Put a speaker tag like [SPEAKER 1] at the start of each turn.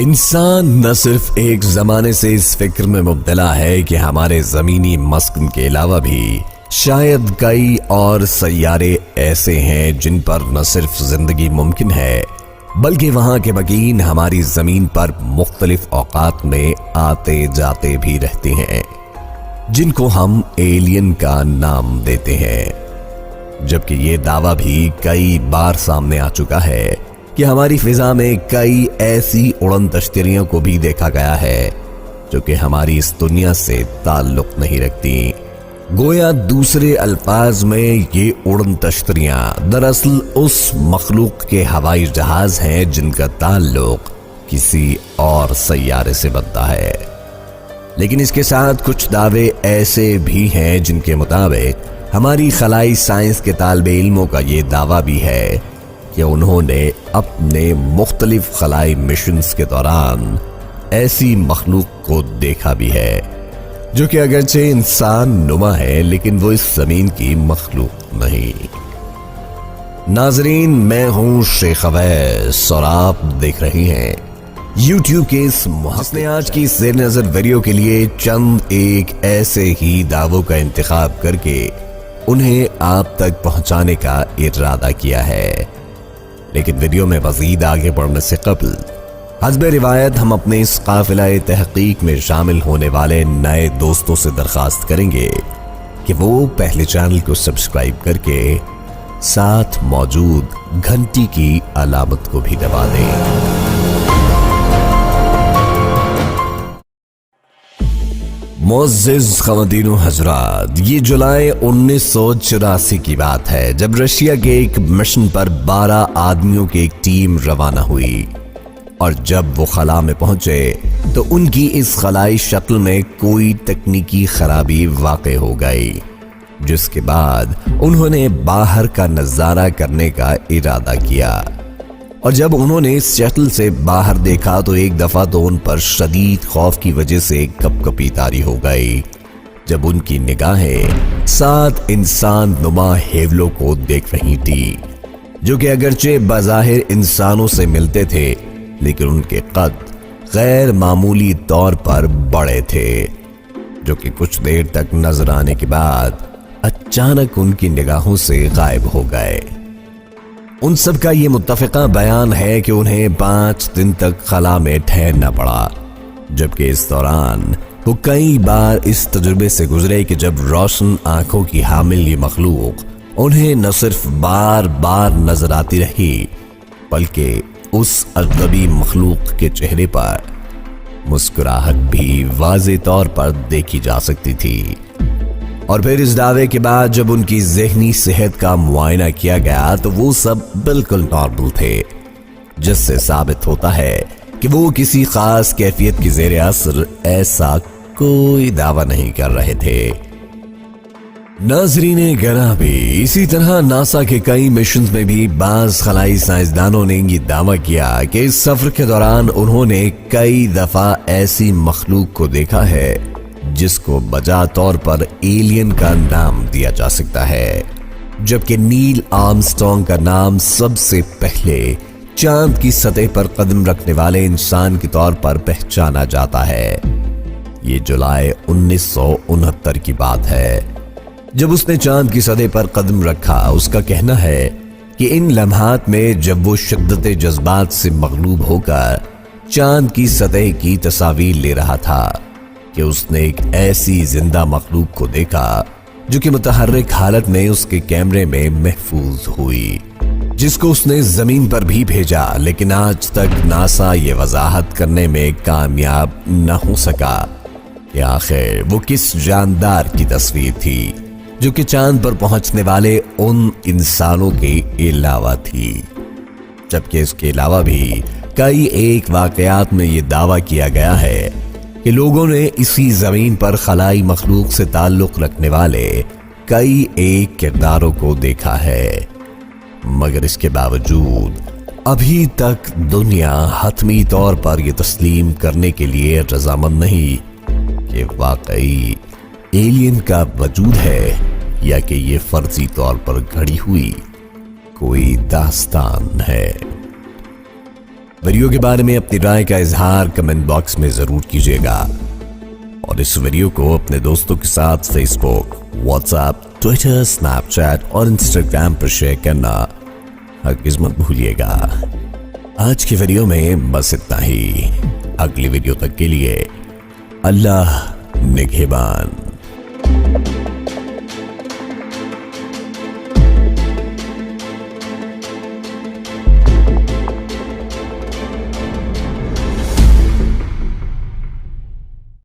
[SPEAKER 1] انسان نہ صرف ایک زمانے سے اس فکر میں مبتلا ہے کہ ہمارے زمینی مسکن کے علاوہ بھی شاید کئی اور سیارے ایسے ہیں جن پر نہ صرف زندگی ممکن ہے بلکہ وہاں کے مکین ہماری زمین پر مختلف اوقات میں آتے جاتے بھی رہتے ہیں، جن کو ہم ایلین کا نام دیتے ہیں۔ جبکہ یہ دعویٰ بھی کئی بار سامنے آ چکا ہے کہ ہماری فضا میں کئی ایسی اڑن تشتریوں کو بھی دیکھا گیا ہے جو کہ ہماری اس دنیا سے تعلق نہیں رکھتی۔ گویا دوسرے الفاظ میں یہ اڑن تشتریاں دراصل اس مخلوق کے ہوائی جہاز ہیں جن کا تعلق کسی اور سیارے سے بنتا ہے۔ لیکن اس کے ساتھ کچھ دعوے ایسے بھی ہیں جن کے مطابق ہماری خلائی سائنس کے طالب علموں کا یہ دعویٰ بھی ہے کہ انہوں نے اپنے مختلف خلائی مشنز کے دوران ایسی مخلوق کو دیکھا بھی ہے جو کہ اگرچہ انسان نما ہے لیکن وہ اس زمین کی مخلوق نہیں۔ ناظرین، میں ہوں شیخ اویس اور آپ دیکھ رہے ہیں یوٹیوب کے اس محسن آج کی زیر نظر ویڈیو کے لیے چند ایک ایسے ہی دعووں کا انتخاب کر کے انہیں آپ تک پہنچانے کا ارادہ کیا ہے۔ لیکن ویڈیو میں مزید آگے بڑھنے سے قبل حسب روایت ہم اپنے اس قافلہ تحقیق میں شامل ہونے والے نئے دوستوں سے درخواست کریں گے کہ وہ پہلے چینل کو سبسکرائب کر کے ساتھ موجود گھنٹی کی علامت کو بھی دبا دیں۔ معزز خواتین و حضرات، یہ جولائی 1984 کی بات ہے جب رشیا کے ایک مشن پر 12 آدمیوں کی ایک ٹیم روانہ ہوئی، اور جب وہ خلا میں پہنچے تو ان کی اس خلائی شکل میں کوئی تکنیکی خرابی واقع ہو گئی، جس کے بعد انہوں نے باہر کا نظارہ کرنے کا ارادہ کیا۔ اور جب انہوں نے اس شکل سے باہر دیکھا تو ایک دفعہ تو ان پر شدید خوف کی وجہ سے کپ کپی طاری ہو گئی جب ان کی نگاہیں 7 انسان نما ہیولوں کو دیکھ رہی تھی، جو کہ اگرچہ بظاہر انسانوں سے ملتے تھے لیکن ان کے قد غیر معمولی طور پر بڑے تھے، جو کہ کچھ دیر تک نظر آنے کے بعد اچانک ان کی نگاہوں سے غائب ہو گئے۔ ان سب کا یہ متفقہ بیان ہے کہ انہیں 5 دن تک خلا میں ٹھہرنا پڑا، جبکہ اس دوران وہ کئی بار اس تجربے سے گزرے کہ جب روشن آنکھوں کی حامل یہ مخلوق انہیں نہ صرف بار بار نظر آتی رہی بلکہ اس اجنبی مخلوق کے چہرے پر مسکراہٹ بھی واضح طور پر دیکھی جا سکتی تھی۔ اور پھر اس دعوے کے بعد جب ان کی ذہنی صحت کا معائنہ کیا گیا تو وہ سب بالکل نارمل تھے، جس سے ثابت ہوتا ہے کہ وہ کسی خاص کیفیت کی زیر اثر ایسا کوئی دعویٰ نہیں کر رہے تھے۔ ناظرین گرامی، اسی طرح ناسا کے کئی مشنز میں بھی بعض خلائی سائنسدانوں نے یہ دعویٰ کیا کہ اس سفر کے دوران انہوں نے کئی دفعہ ایسی مخلوق کو دیکھا ہے جس کو بجا طور پر ایلین کا نام دیا جا سکتا ہے، جبکہ نیل آرمسٹرانگ کا نام سب سے پہلے چاند کی سطح پر قدم رکھنے والے انسان کے طور پر پہچانا جاتا ہے۔ یہ جولائی 1969 کی بات ہے جب اس نے چاند کی سطح پر قدم رکھا۔ اس کا کہنا ہے کہ ان لمحات میں جب وہ شدت جذبات سے مغلوب ہو کر چاند کی سطح کی تصاویر لے رہا تھا کہ اس نے ایک ایسی زندہ مخلوق کو دیکھا جو کہ متحرک حالت میں اس کے کیمرے میں محفوظ ہوئی، جس کو اس نے زمین پر بھی بھیجا، لیکن آج تک ناسا یہ وضاحت کرنے میں کامیاب نہ ہو سکا کہ آخر وہ کس جاندار کی تصویر تھی جو کہ چاند پر پہنچنے والے ان انسانوں کے علاوہ تھی۔ جبکہ اس کے علاوہ بھی کئی ایک واقعات میں یہ دعویٰ کیا گیا ہے کہ لوگوں نے اسی زمین پر خلائی مخلوق سے تعلق رکھنے والے کئی ایک کرداروں کو دیکھا ہے، مگر اس کے باوجود ابھی تک دنیا حتمی طور پر یہ تسلیم کرنے کے لیے رضامند نہیں کہ واقعی ایلین کا وجود ہے یا کہ یہ فرضی طور پر گھڑی ہوئی کوئی داستان ہے۔ ویڈیو کے بارے میں اپنی رائے کا اظہار کمنٹ باکس میں ضرور کیجیے گا، اور اس ویڈیو کو اپنے دوستوں کے ساتھ Facebook, WhatsApp, Twitter, Snapchat اور انسٹاگرام پر شیئر کرنا ہرگز مت بھولیے گا۔ آج کی ویڈیو میں بس اتنا ہی۔ اگلی ویڈیو تک کے لیے اللہ نگہبان۔